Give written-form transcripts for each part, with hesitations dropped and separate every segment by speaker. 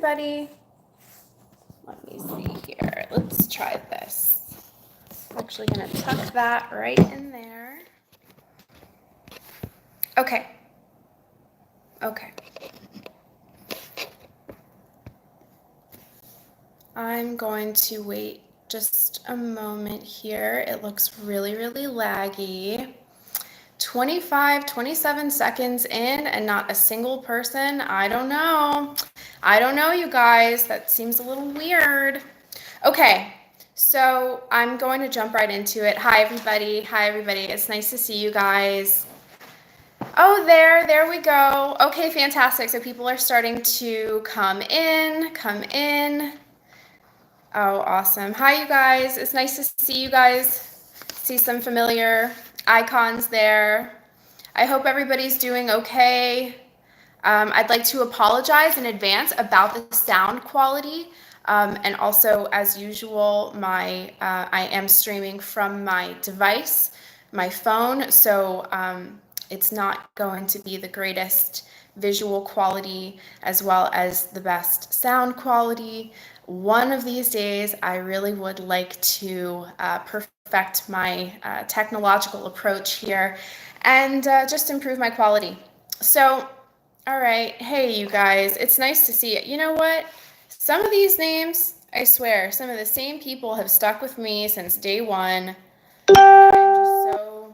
Speaker 1: everybody. Let me see here. Let's try this. I'm actually going to tuck that right in there. Okay. I'm going to wait just a moment here. It looks really, really laggy. 25, 27 seconds in and not a single person. I don't know, you guys. That seems a little weird. Okay, so I'm going to jump right into it. Hi, everybody. It's nice to see you guys. Oh, there we go. Okay, fantastic. So people are starting to come in. Oh, awesome. Hi, you guys. It's nice to see you guys. See some familiar icons there. I hope everybody's doing okay. I'd like to apologize in advance about the sound quality. And also, as usual, I am streaming from my device, my phone, so it's not going to be the greatest visual quality as well as the best sound quality. One of these days, I really would like to perfect my technological approach here and just improve my quality. So, all right. Hey, you guys, it's nice to see it. You know what? Some of these names, I swear, some of the same people have stuck with me since day one. I'm just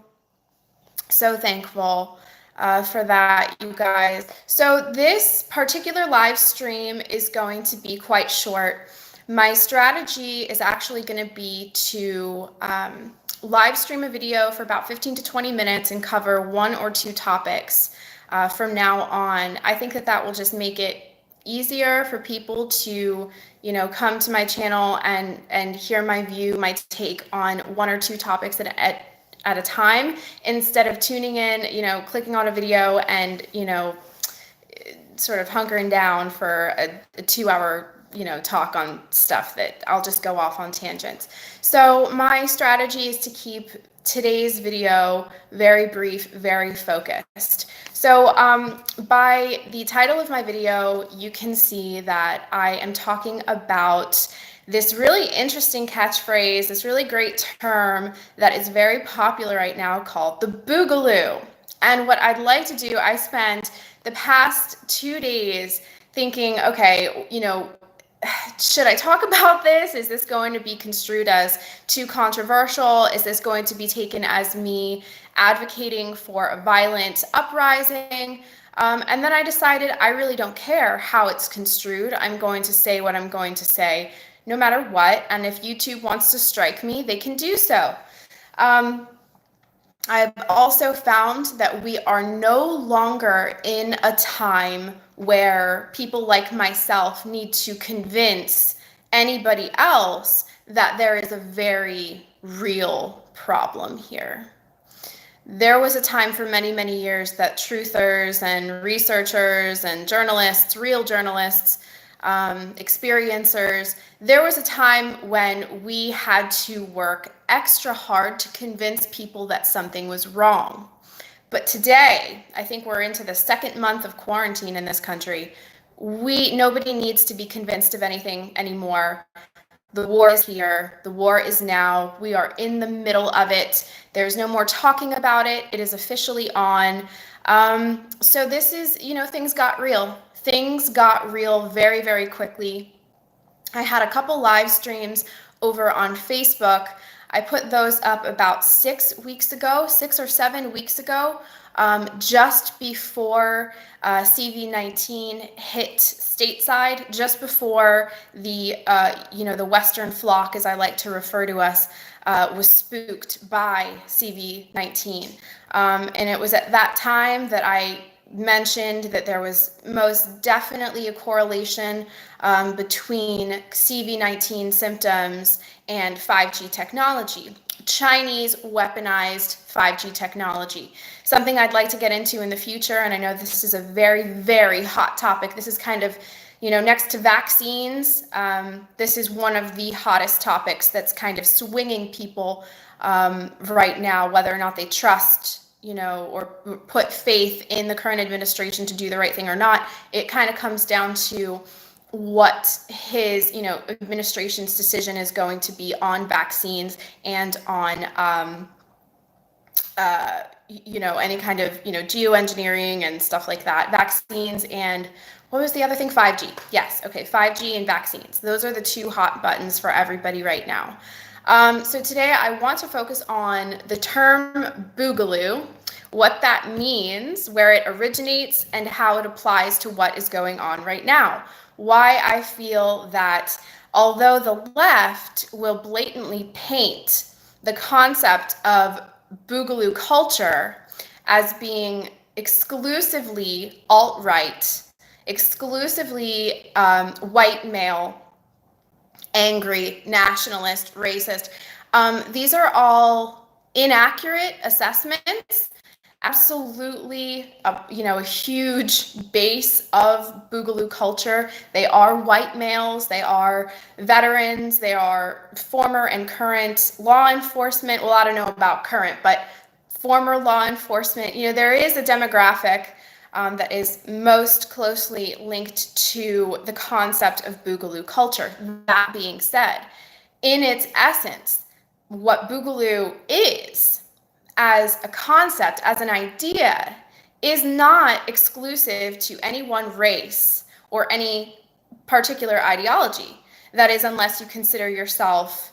Speaker 1: so thankful for that, you guys. So this particular live stream is going to be quite short. My strategy is actually going to be to live stream a video for about 15 to 20 minutes and cover one or two topics from now on. I think that will just make it easier for people to, come to my channel and hear my view, my take on one or two topics at a time, instead of tuning in, clicking on a video and, sort of hunkering down for a 2-hour talk on stuff that I'll just go off on tangents. So my strategy is to keep today's video very brief, very focused. So by the title of my video, you can see that I am talking about this really interesting catchphrase, this really great term that is very popular right now called the boogaloo. And what I'd like to do, I spent the past 2 days thinking, okay, should I talk about this? Is this going to be construed as too controversial? Is this going to be taken as me advocating for a violent uprising? And then I decided I really don't care how it's construed. I'm going to say what I'm going to say, no matter what. And if YouTube wants to strike me, they can do so. I've also found that we are no longer in a time where people like myself need to convince anybody else that there is a very real problem here. There was a time for many, many years that truthers and researchers and journalists, real journalists, experiencers, there was a time when we had to work extra hard to convince people that something was wrong. But today, I think we're into the second month of quarantine in this country. Nobody needs to be convinced of anything anymore. The war is here. The war is now. We are in the middle of it. There's no more talking about it. It is officially on. So this is, things got real. Things got real very, very quickly. I had a couple live streams over on Facebook. I put those up about 6 or 7 weeks ago, just before CV-19 hit stateside, just before the Western flock, as I like to refer to us, was spooked by CV-19. And it was at that time that I mentioned that there was most definitely a correlation between CV-19 symptoms and 5G technology, Chinese weaponized 5G technology, something I'd like to get into in the future. And I know this is a very, very hot topic. This is kind of, next to vaccines, this is one of the hottest topics that's kind of swinging people right now, whether or not they trust or put faith in the current administration to do the right thing or not. It kind of comes down to what his, administration's decision is going to be on vaccines and on, any kind of, geoengineering and stuff like that. Vaccines and what was the other thing? 5G. Yes. Okay. 5G and vaccines. Those are the two hot buttons for everybody right now. So today I want to focus on the term boogaloo, what that means, where it originates, and how it applies to what is going on right now. Why I feel that although the left will blatantly paint the concept of boogaloo culture as being exclusively alt-right, exclusively white male, angry, nationalist, racist. These are all inaccurate assessments. Absolutely, a huge base of boogaloo culture. They are white males, they are veterans, they are former and current law enforcement. Well, I don't know about current, but former law enforcement. There is a demographic that is most closely linked to the concept of boogaloo culture. That being said, in its essence, what boogaloo is as a concept, as an idea, is not exclusive to any one race or any particular ideology. That is, unless you consider yourself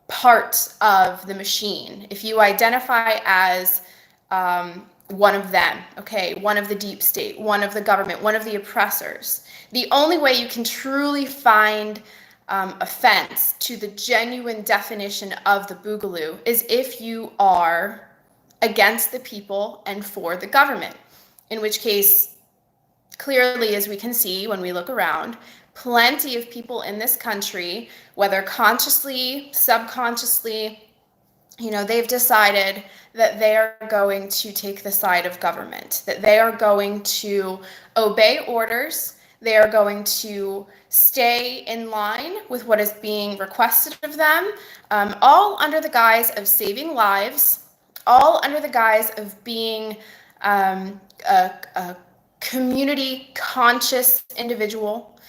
Speaker 1: part of the machine. If you identify as one of them, okay, one of the deep state, one of the government, one of the oppressors, the only way you can truly find offense to the genuine definition of the boogaloo is if you are against the people and for the government, in which case, clearly, as we can see when we look around, plenty of people in this country, whether consciously, subconsciously, they've decided that they are going to take the side of government, that they are going to obey orders, they are going to stay in line with what is being requested of them, all under the guise of saving lives, all under the guise of being a community conscious individual.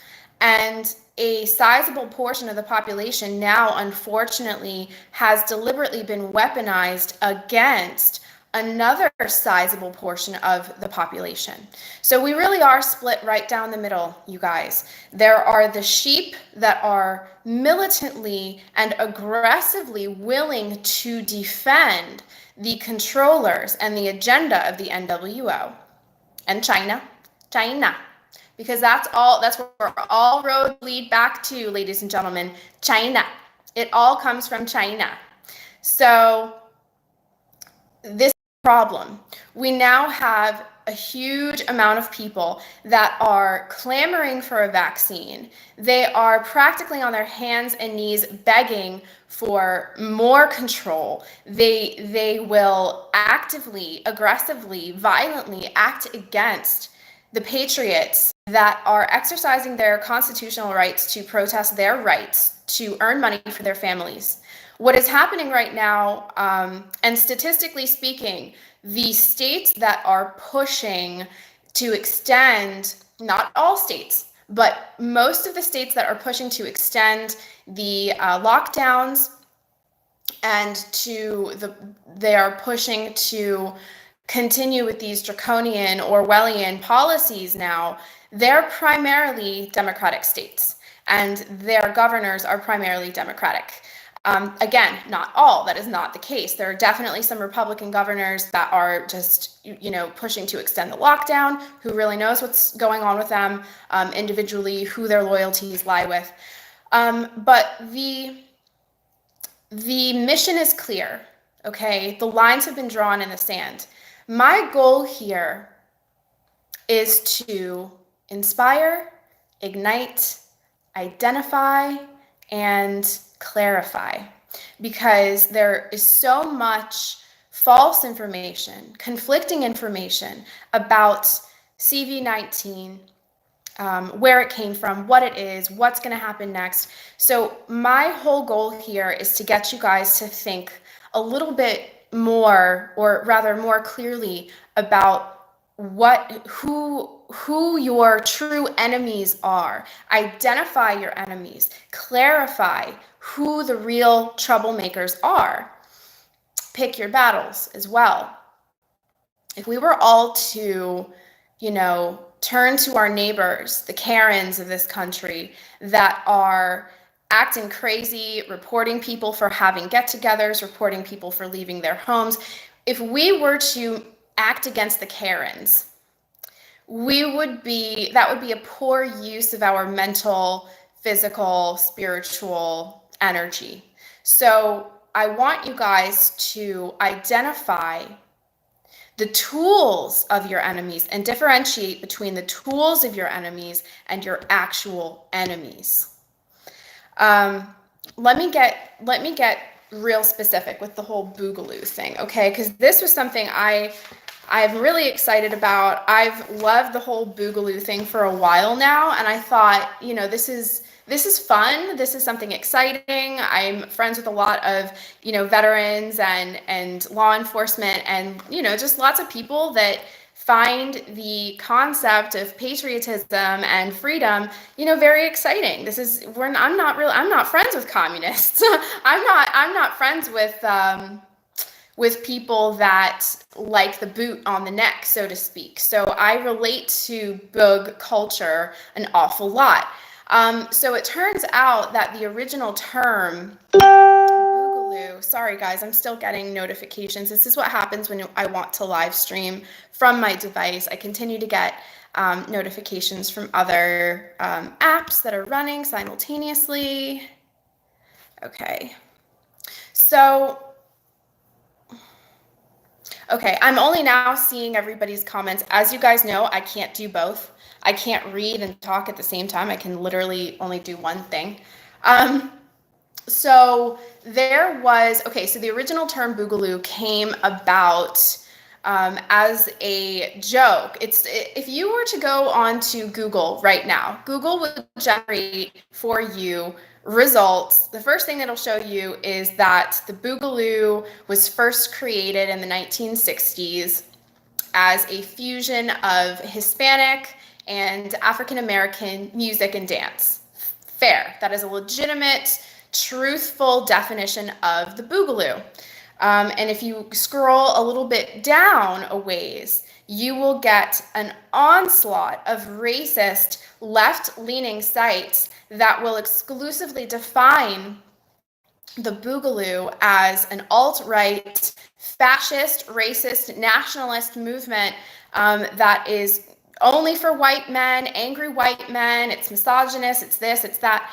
Speaker 1: And a sizable portion of the population now, unfortunately, has deliberately been weaponized against another sizable portion of the population. So we really are split right down the middle, you guys. There are the sheep that are militantly and aggressively willing to defend the controllers and the agenda of the NWO and China. Because that's where all roads lead back to, ladies and gentlemen, China. It all comes from China. So this problem, we now have a huge amount of people that are clamoring for a vaccine. They are practically on their hands and knees begging for more control. They will actively, aggressively, violently act against the patriots that are exercising their constitutional rights to protest their rights to earn money for their families. What is happening right now, and statistically speaking, the states that are pushing to extend, not all states, but most of the states that are pushing to extend the lockdowns and they are pushing to continue with these draconian Orwellian policies now, they're primarily Democratic states, and their governors are primarily Democratic. Again, not all. That is not the case. There are definitely some Republican governors that are just, pushing to extend the lockdown, who really knows what's going on with them individually, who their loyalties lie with. But the mission is clear, okay? The lines have been drawn in the sand. My goal here is to inspire, ignite, identify, and clarify, because there is so much false information, conflicting information about CV-19, where it came from, what it is, what's going to happen next. So my whole goal here is to get you guys to think a little bit more, or rather more clearly, about who your true enemies are. Identify your enemies. Clarify who the real troublemakers are. Pick your battles as well. If we were all to, turn to our neighbors, the Karens of this country that are acting crazy, reporting people for having get-togethers, reporting people for leaving their homes, if we were to act against the Karens, that would be a poor use of our mental, physical, spiritual energy. So I want you guys to identify the tools of your enemies and differentiate between the tools of your enemies and your actual enemies. Let me get real specific with the whole Boogaloo thing, okay? Because this was something I'm really excited about. I've loved the whole Boogaloo thing for a while now, and I thought, this is fun. This is something exciting. I'm friends with a lot of, veterans and law enforcement and, just lots of people that find the concept of patriotism and freedom, very exciting. I'm not friends with communists. I'm not friends with people that like the boot on the neck, so to speak. So I relate to Boog culture an awful lot. So it turns out that the original term, Boogaloo, sorry guys, I'm still getting notifications. This is what happens when I want to live stream from my device. I continue to get notifications from other apps that are running simultaneously. Okay, so okay, I'm only now seeing everybody's comments. As you guys know, I can't do both. I can't read and talk at the same time. I can literally only do one thing. So the original term Boogaloo came about as a joke. If you were to go onto Google right now, Google would generate for you results. The first thing that'll show you is that the Boogaloo was first created in the 1960s as a fusion of Hispanic and African American music and dance. Fair. That is a legitimate, truthful definition of the Boogaloo. And if you scroll a little bit down a ways, you will get an onslaught of racist, left-leaning sites that will exclusively define the Boogaloo as an alt-right, fascist, racist, nationalist movement that is only for white men, angry white men, it's misogynist, it's this, it's that.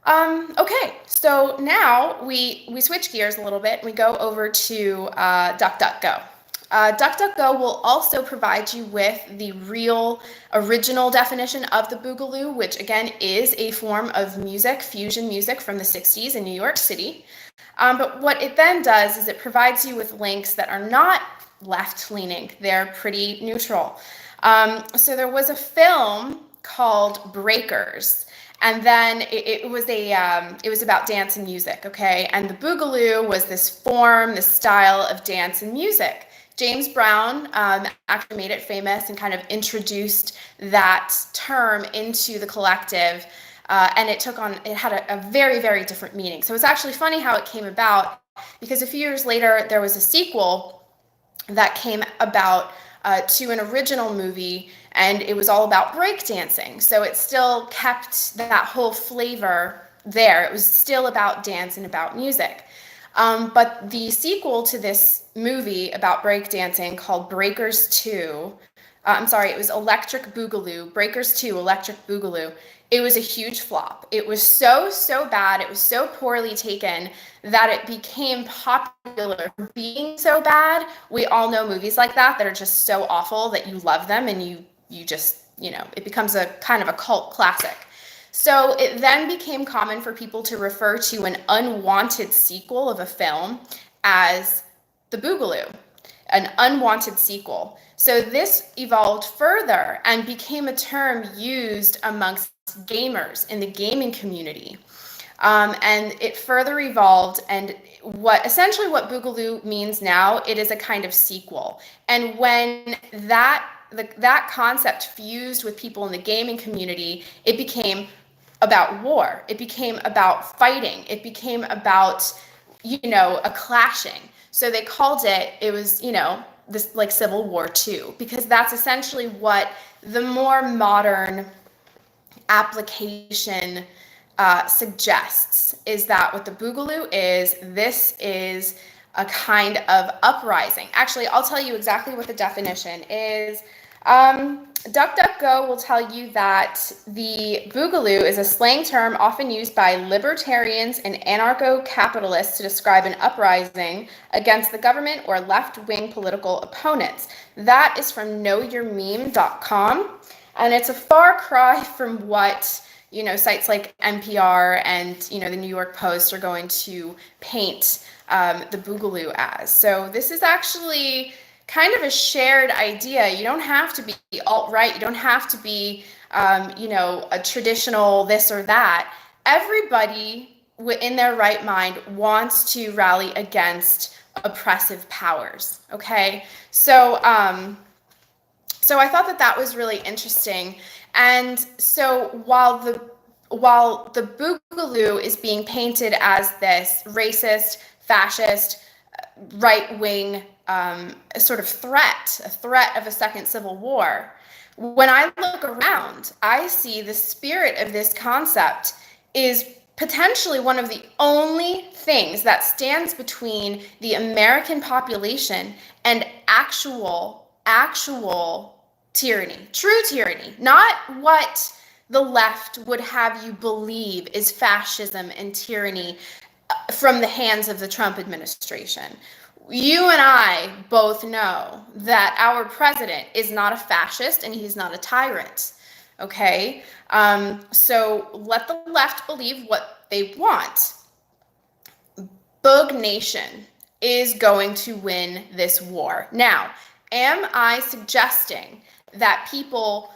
Speaker 1: Okay, so now we switch gears a little bit and we go over to DuckDuckGo. DuckDuckGo will also provide you with the real original definition of the Boogaloo, which again is a form of music, fusion music from the 60s in New York City. But what it then does is it provides you with links that are not left-leaning. They're pretty neutral. So there was a film called Breakers. And then it was about dance and music, okay? And the Boogaloo was this form, this style of dance and music. James Brown actually made it famous and kind of introduced that term into the collective, and it had a very, very different meaning. So it's actually funny how it came about, because a few years later there was a sequel that came about to an original movie, and it was all about breakdancing. So it still kept that whole flavor there. It was still about dance and about music. But the sequel to this movie about breakdancing called Breakers 2, it was Electric Boogaloo, Breakers 2, Electric Boogaloo. It was a huge flop. It was so bad. It was so poorly taken that it became popular for being so bad. We all know movies like that are just so awful that you love them and you just, it becomes a kind of a cult classic. So it then became common for people to refer to an unwanted sequel of a film as the Boogaloo, an unwanted sequel. So this evolved further and became a term used amongst gamers in the gaming community. And it further evolved, and what Boogaloo means now, it is a kind of sequel. And when that that concept fused with people in the gaming community, it became about war. It became about fighting. It became about, a clashing. So they called it was, this like Civil War II, because that's essentially what the more modern application suggests, is that what the Boogaloo is, this is a kind of uprising. Actually, I'll tell you exactly what the definition is. DuckDuckGo will tell you that the Boogaloo is a slang term often used by libertarians and anarcho-capitalists to describe an uprising against the government or left-wing political opponents. That is from knowyourmeme.com, and it's a far cry from what sites like NPR and the New York Post are going to paint the Boogaloo as. So this is actually kind of a shared idea. You don't have to be alt-right. You don't have to be, a traditional this or that. Everybody in their right mind wants to rally against oppressive powers. Okay, so so I thought that was really interesting. And so while the Boogaloo is being painted as this racist, fascist, right-wing sort of a threat of a second civil war, when I look around, I see the spirit of this concept is potentially one of the only things that stands between the American population and actual tyranny, true tyranny, not what the left would have you believe is fascism and tyranny from the hands of the Trump administration. You and I both know that our president is not a fascist and he's not a tyrant. Okay, so let the left believe what they want. BoogNation is going to win this war. Now, am I suggesting that people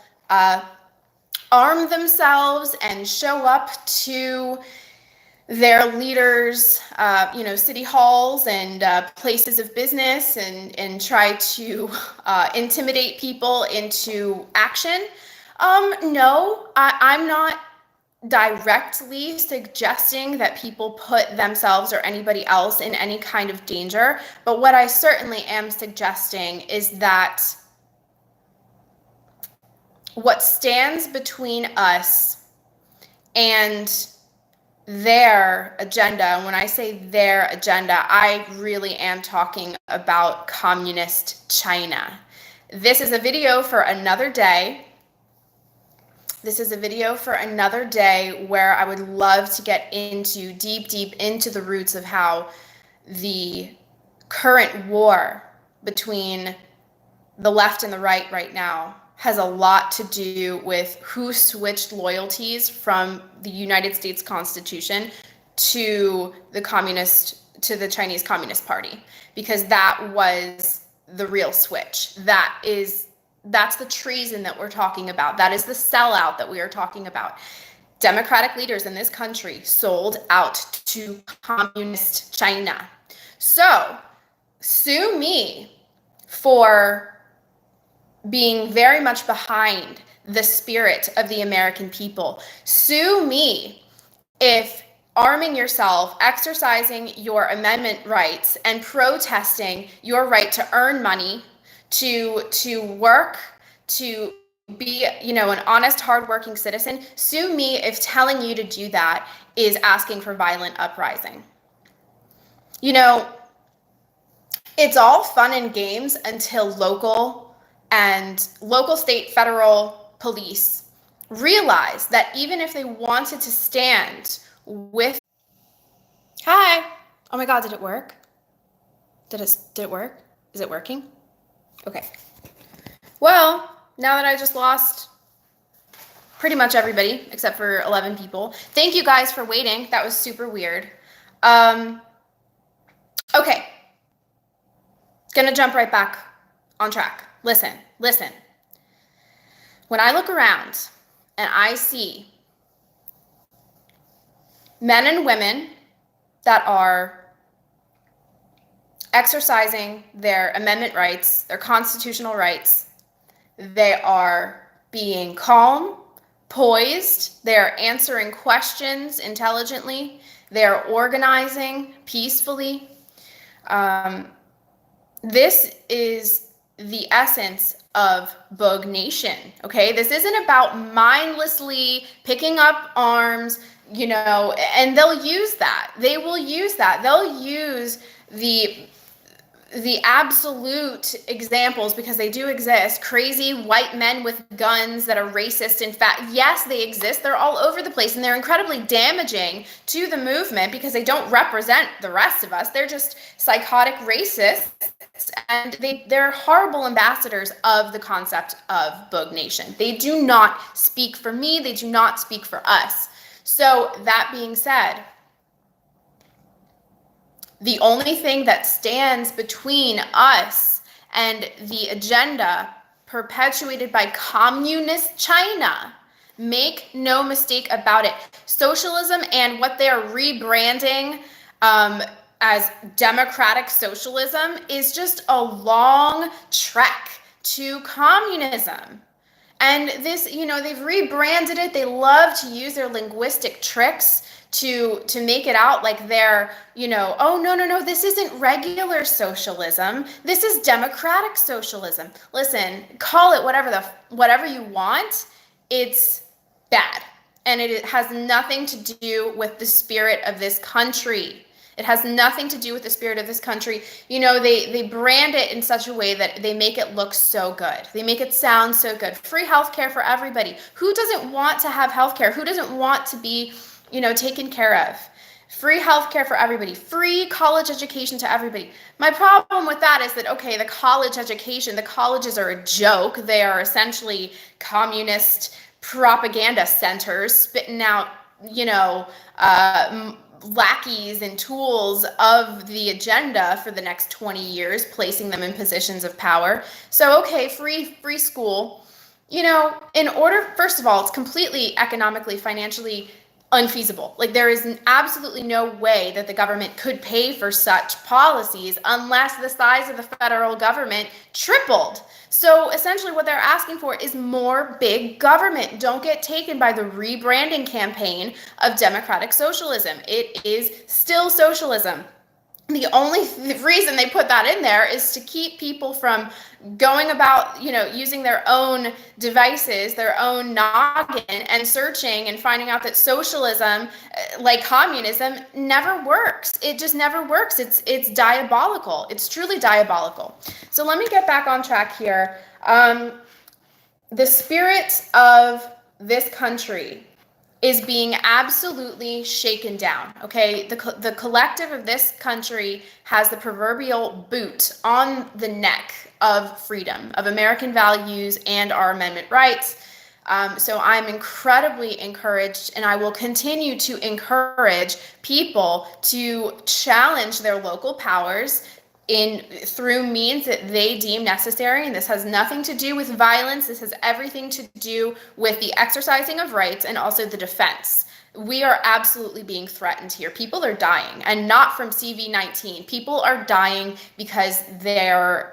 Speaker 1: arm themselves and show up to their leaders, city halls and places of business and try to intimidate people into action? No, I'm not directly suggesting that people put themselves or anybody else in any kind of danger. But what I certainly am suggesting is that what stands between us and their agenda, and when I say their agenda, I really am talking about communist China. This is a video for another day. This is a video for another day where I would love to get into deep into the roots of how the current war between the left and the right now has a lot to do with who switched loyalties from the United States Constitution to the Chinese Communist Party, because that was the real switch. That's the treason that we're talking about. That is the sellout that we are talking about. Democratic leaders in this country sold out to communist China. So sue me for being very much behind the spirit of the American people. Sue me if arming yourself, exercising your amendment rights, and protesting your right to earn money, to work, to be, an honest, hardworking citizen. Sue me if telling you to do that is asking for violent uprising. It's all fun and games until local, state, federal police realize that even if they wanted to stand with... Hi. Oh my God, did it work? Did it work? Is it working? Okay. Well, now that I just lost pretty much everybody except for 11 people. Thank you guys for waiting. That was super weird. Okay. Gonna jump right back on track. Listen. When I look around and I see men and women that are exercising their amendment rights, their constitutional rights, They are being calm, poised. They're answering questions intelligently. They're organizing peacefully. This is the essence of BoogNation, okay? This isn't about mindlessly picking up arms, and they'll use that. They will use that. They'll use the absolute examples, because they do exist, crazy white men with guns that are racist. In fact, yes, they exist. They're all over the place, and they're incredibly damaging to the movement because they don't represent the rest of us. They're just psychotic racists, and they're horrible ambassadors of the concept of BoogNation. They do not speak for me. They do not speak for us. So that being said, the only thing that stands between us and the agenda perpetuated by communist China, make no mistake about it, socialism and what they're rebranding as democratic socialism is just a long trek to communism. And this, they've rebranded it. They love to use their linguistic tricks to make it out like they're, oh, no, this isn't regular socialism. This is democratic socialism. Listen, call it whatever you want. It's bad. And it has nothing to do with the spirit of this country. It has nothing to do with the spirit of this country. They brand it in such a way that they make it look so good. They make it sound so good. Free healthcare for everybody. Who doesn't want to have healthcare? Who doesn't want to be, taken care of? Free healthcare for everybody. Free college education to everybody. My problem with that is that, okay, the college education, the colleges are a joke. They are essentially communist propaganda centers spitting out, lackeys and tools of the agenda for the next 20 years, placing them in positions of power. So, okay, free school, in order, first of all, it's completely economically, financially unfeasible. Like, there is absolutely no way that the government could pay for such policies unless the size of the federal government tripled. So essentially what they're asking for is more big government. Don't get taken by the rebranding campaign of democratic socialism. It is still socialism. The only reason they put that in there is to keep people from going about, using their own devices, their own noggin, and searching and finding out that socialism, like communism, never works. It just never works. It's diabolical. It's truly diabolical. So let me get back on track here. The spirit of this country is being absolutely shaken down, okay? The collective of this country has the proverbial boot on the neck of freedom, of American values and our amendment rights. So I'm incredibly encouraged, and I will continue to encourage people to challenge their local powers through means that they deem necessary. And this has nothing to do with violence. This has everything to do with the exercising of rights and also the defense. We are absolutely being threatened here. People are dying, and not from CV-19. People are dying because they're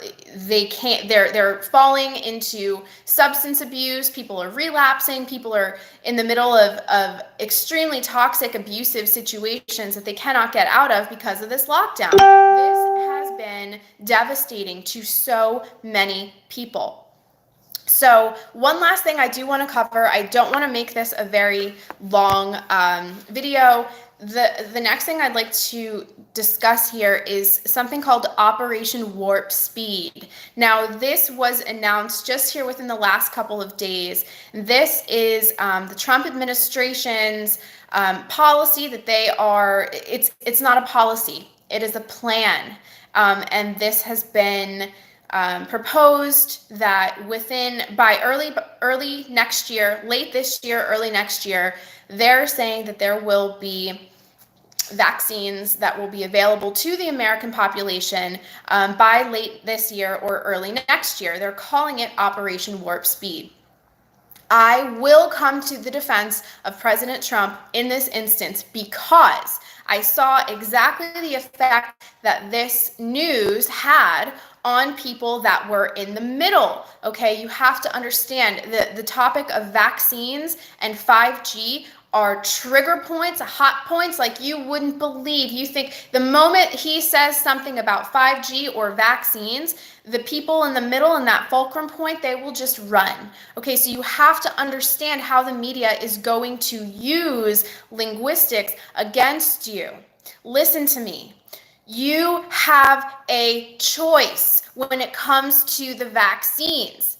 Speaker 1: falling into substance abuse. People are relapsing. People are in the middle of extremely toxic, abusive situations that they cannot get out of because of this lockdown. This has been devastating to so many people. So one last thing I do want to cover. I don't want to make this a very long video. The next thing I'd like to discuss here is something called Operation Warp Speed. Now, this was announced just here within the last couple of days. This is the Trump administration's policy that it's not a policy. It is a plan. And this has been proposed that by early next year, late this year, early next year, they're saying that there will be vaccines that will be available to the American population by late this year or early next year. They're calling it Operation Warp Speed. I will come to the defense of President Trump in this instance because I saw exactly the effect that this news had on people that were in the middle. Okay, you have to understand that the topic of vaccines and 5G are trigger points, hot points like you wouldn't believe. You think the moment he says something about 5G or vaccines, the people in the middle in that fulcrum point, they will just run. Okay, so you have to understand how the media is going to use linguistics against you. Listen to me. You have a choice when it comes to the vaccines.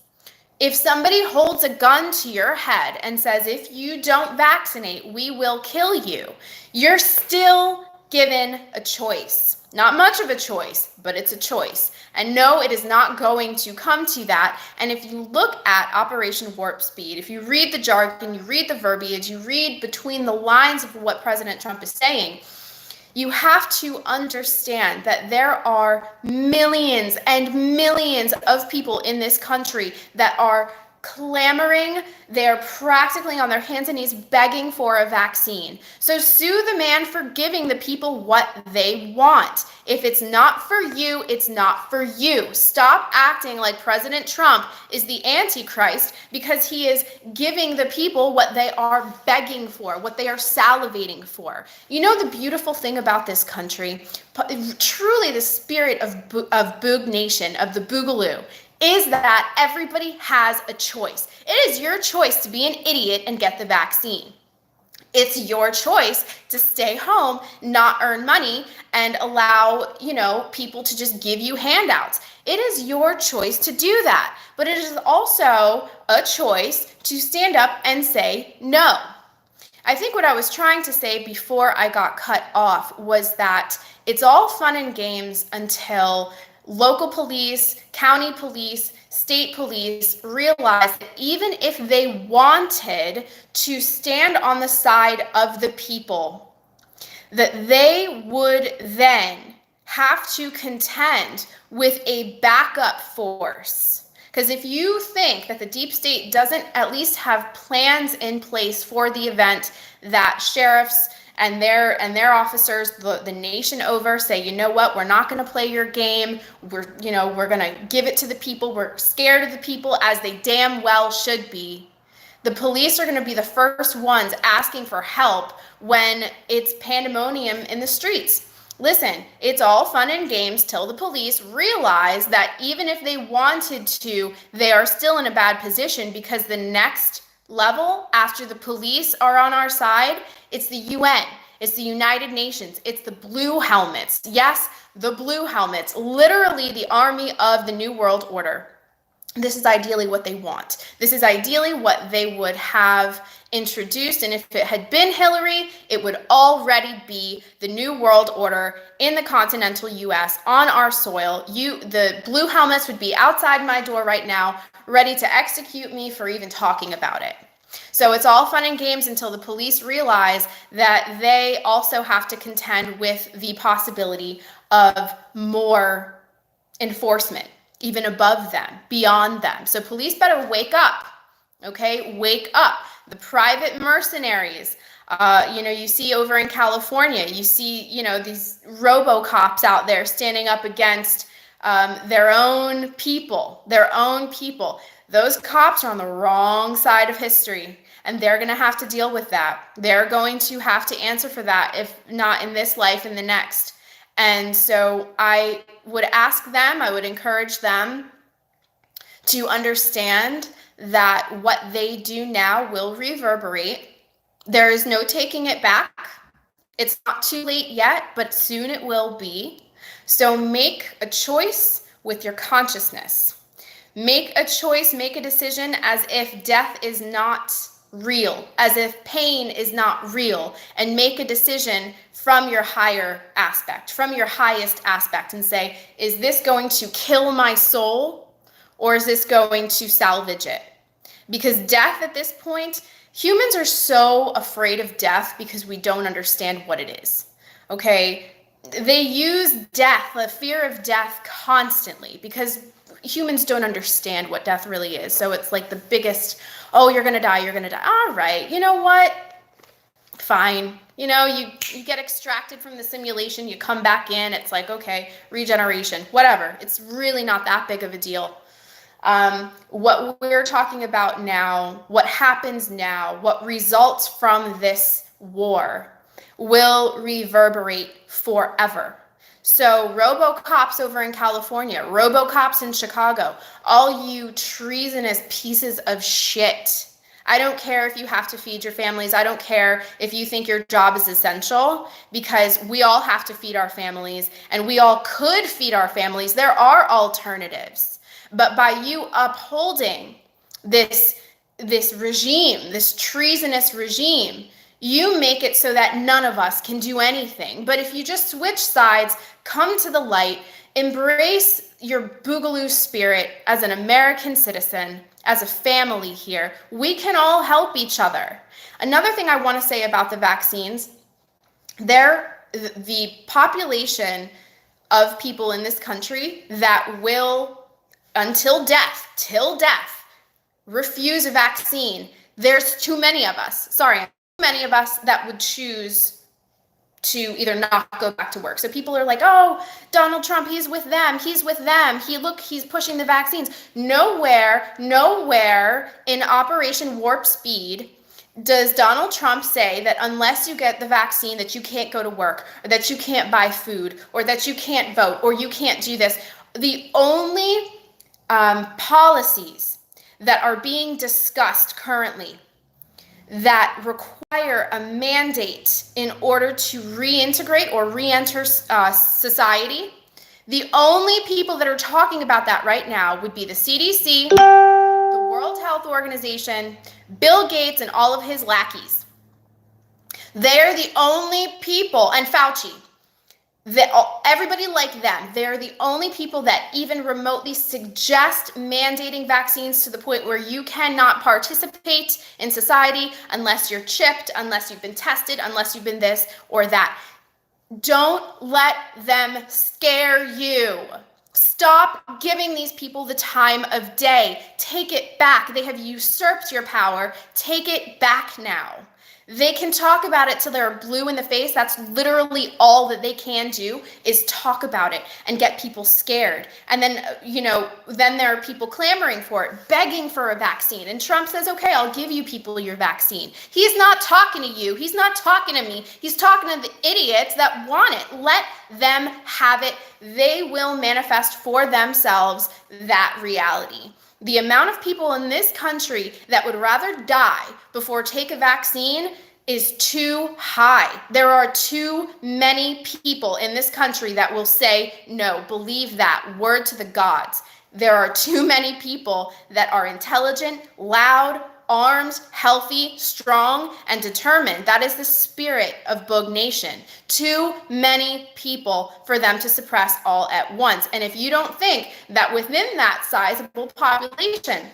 Speaker 1: If somebody holds a gun to your head and says, if you don't vaccinate, we will kill you, you're still given a choice. Not much of a choice, but it's a choice. And no, it is not going to come to that. And if you look at Operation Warp Speed, if you read the jargon, you read the verbiage, you read between the lines of what President Trump is saying, you have to understand that there are millions and millions of people in this country that are clamoring. They're practically on their hands and knees begging for a vaccine. So sue the man for giving the people what they want. If it's not for you, it's not for you. Stop acting like President Trump is the Antichrist because he is giving the people what they are begging for, what they are salivating for. You know the beautiful thing about this country, truly the spirit of BoogNation, of the Boogaloo, is that everybody has a choice. It is your choice to be an idiot and get the vaccine. It's your choice to stay home, not earn money, and allow, people to just give you handouts. It is your choice to do that. But it is also a choice to stand up and say no. I think what I was trying to say before I got cut off was that it's all fun and games until local police, county police, state police realize that even if they wanted to stand on the side of the people, that they would then have to contend with a backup force. Because if you think that the deep state doesn't at least have plans in place for the event that sheriffs and their officers, the nation over, say, you know what, we're not going to play your game. We're going to give it to the people. We're scared of the people, as they damn well should be. The police are going to be the first ones asking for help when it's pandemonium in the streets. Listen, it's all fun and games till the police realize that even if they wanted to, they are still in a bad position, because the next level after the police are on our side, it's the UN, it's the United Nations, it's the blue helmets. Yes, the blue helmets, literally the army of the New World Order. This is ideally what they want. This is ideally what they would have introduced. And if it had been Hillary, it would already be the New World Order in the continental US on our soil. The blue helmets would be outside my door right now, ready to execute me for even talking about it. So it's all fun and games until the police realize that they also have to contend with the possibility of more enforcement, even above them, beyond them. So police better wake up, okay? Wake up. The private mercenaries, you see over in California, you see, these RoboCops out there standing up against their own people. Those cops are on the wrong side of history, and they're going to have to deal with that. They're going to have to answer for that, if not in this life, in the next. And so I would encourage them to understand that what they do now will reverberate. There is no taking it back. It's not too late yet, but soon it will be. So make a choice with your consciousness. Make a choice, make a decision as if death is not real, as if pain is not real, and make a decision from your higher aspect, from your highest aspect, and say, is this going to kill my soul, or is this going to salvage it? Because death at this point, humans are so afraid of death because we don't understand what it is, okay? They use death, the fear of death, constantly because humans don't understand what death really is. So it's like the biggest, oh, you're going to die, you're going to die. All right, you know what? fine. You know, you get extracted from the simulation, you come back in, it's like, okay, regeneration, whatever. It's really not that big of a deal. What we're talking about now, what happens now, what results from this war will reverberate forever. So RoboCops over in California, RoboCops in Chicago, all you treasonous pieces of shit. I don't care if you have to feed your families. I don't care if you think your job is essential, because we all have to feed our families, and we all could feed our families. There are alternatives. But by you upholding this regime, this treasonous regime, you make it so that none of us can do anything. But if you just switch sides, come to the light, embrace your boogaloo spirit as an American citizen, as a family here, we can all help each other. Another thing I want to say about the vaccines, the population of people in this country that will, till death, refuse a vaccine. There's too many of us. Sorry, too many of us that would choose to either not go back to work. So people are like, oh, Donald Trump, he's with them. He's pushing the vaccines. Nowhere in Operation Warp Speed does Donald Trump say that unless you get the vaccine that you can't go to work, or that you can't buy food, or that you can't vote, or you can't do this. The only policies that are being discussed currently that require a mandate in order to reintegrate or re-enter society, the only people that are talking about that right now would be the CDC, the World Health Organization, Bill Gates, and all of his lackeys. They're the only people, and Fauci, everybody like them, they're the only people that even remotely suggest mandating vaccines to the point where you cannot participate in society unless you're chipped, unless you've been tested, unless you've been this or that. Don't let them scare you. Stop giving these people the time of day. Take it back. They have usurped your power. Take it back now. They can talk about it till they're blue in the face. That's literally all that they can do, is talk about it and get people scared. And then, then there are people clamoring for it, begging for a vaccine. And Trump says, okay, I'll give you people your vaccine. He's not talking to you. He's not talking to me. He's talking to the idiots that want it. Let them have it. They will manifest for themselves that reality. The amount of people in this country that would rather die before take a vaccine is too high. There are too many people in this country that will say, no, believe that, word to the gods. There are too many people that are intelligent, loud, armed, healthy, strong, and determined. That is the spirit of BoogNation. Too many people for them to suppress all at once. And if you don't think that within that sizable population,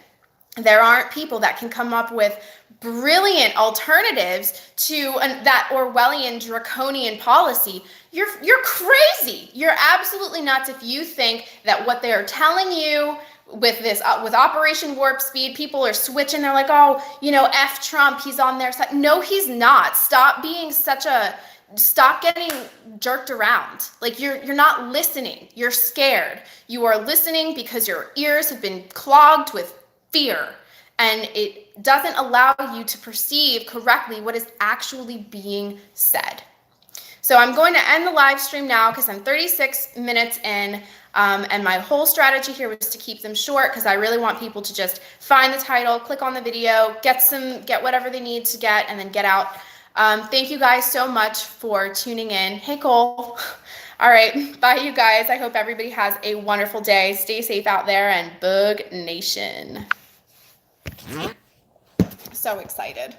Speaker 1: there aren't people that can come up with brilliant alternatives to that Orwellian draconian policy, you're crazy. You're absolutely nuts if you think that what they are telling you with this, with Operation Warp Speed, people are switching. They're like, oh, F Trump, he's on their side. No, he's not. Stop getting jerked around. Like you're not listening. You're scared. You are listening because your ears have been clogged with fear, and it doesn't allow you to perceive correctly what is actually being said. So I'm going to end the live stream now because I'm 36 minutes in. And my whole strategy here was to keep them short because I really want people to just find the title, click on the video, get whatever they need to get, and then get out. Thank you guys so much for tuning in. Hey, Cole. All right. Bye, you guys. I hope everybody has a wonderful day. Stay safe out there, and BoogNation. So excited.